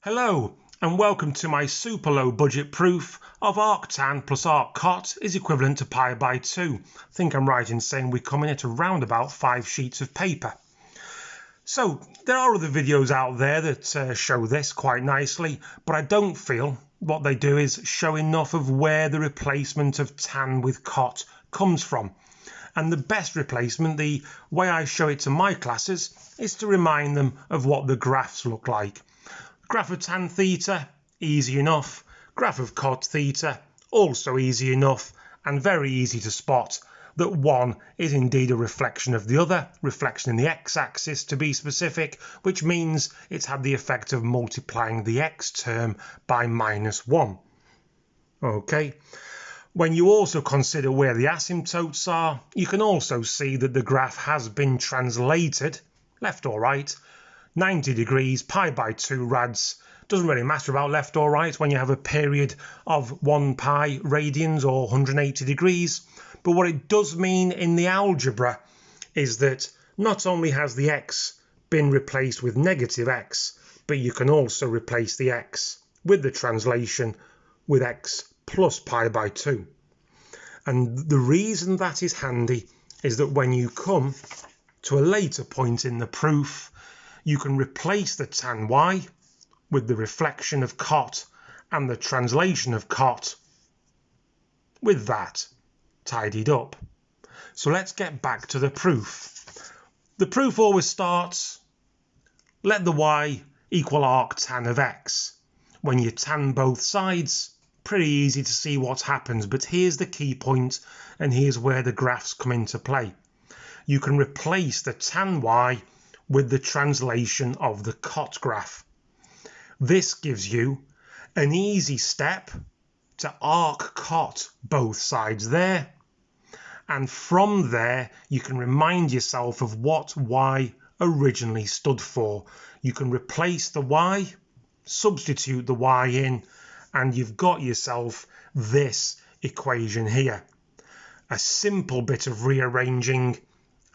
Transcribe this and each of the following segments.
Hello and welcome to my super low budget proof of Arctan plus Arccot is equivalent to pi by 2. I think I'm right in saying we come in at around about 5 sheets of paper. So there are other videos out there that show this quite nicely, but I don't feel what they do is show enough of where the replacement of tan with cot comes from. And the best replacement, the way I show it to my classes, is to remind them of what the graphs look like. Graph of tan theta, easy enough. Graph of cot theta, also easy enough and very easy to spot that one is indeed a reflection of the other, reflection in the x-axis to be specific, which means it's had the effect of multiplying the x term by -1. Okay. When you also consider where the asymptotes are, you can also see that the graph has been translated, left or right, 90 degrees, pi by 2 rads. Doesn't really matter about left or right when you have a period of 1 pi radians or 180 degrees. But what it does mean in the algebra is that not only has the x been replaced with negative x, but you can also replace the x with the translation with x plus pi by 2. And the reason that is handy is that when you come to a later point in the proof, you can replace the tan y with the reflection of cot and the translation of cot with that tidied up. So let's get back to the proof. The proof always starts, let the y equal arctan of x. When you tan both sides, pretty easy to see what happens, but here's the key point, and here's where the graphs come into play. You can replace the tan y with the translation of the cot graph. This gives you an easy step to Arccot both sides there, and from there you can remind yourself of what y originally stood for. You can replace the y, substitute the y in, and you've got yourself this equation here. A simple bit of rearranging,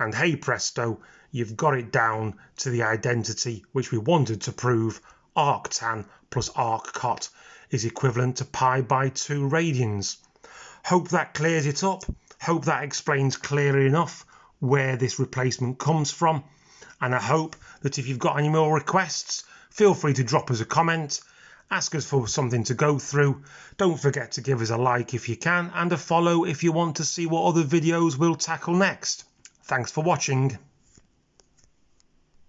and hey presto, you've got it down to the identity which we wanted to prove. Arctan plus Arccot is equivalent to pi by 2 radians. Hope that clears it up. Hope that explains clearly enough where this replacement comes from. And I hope that if you've got any more requests, feel free to drop us a comment. Ask us for something to go through. Don't forget to give us a like if you can, and a follow if you want to see what other videos we'll tackle next. Thanks for watching.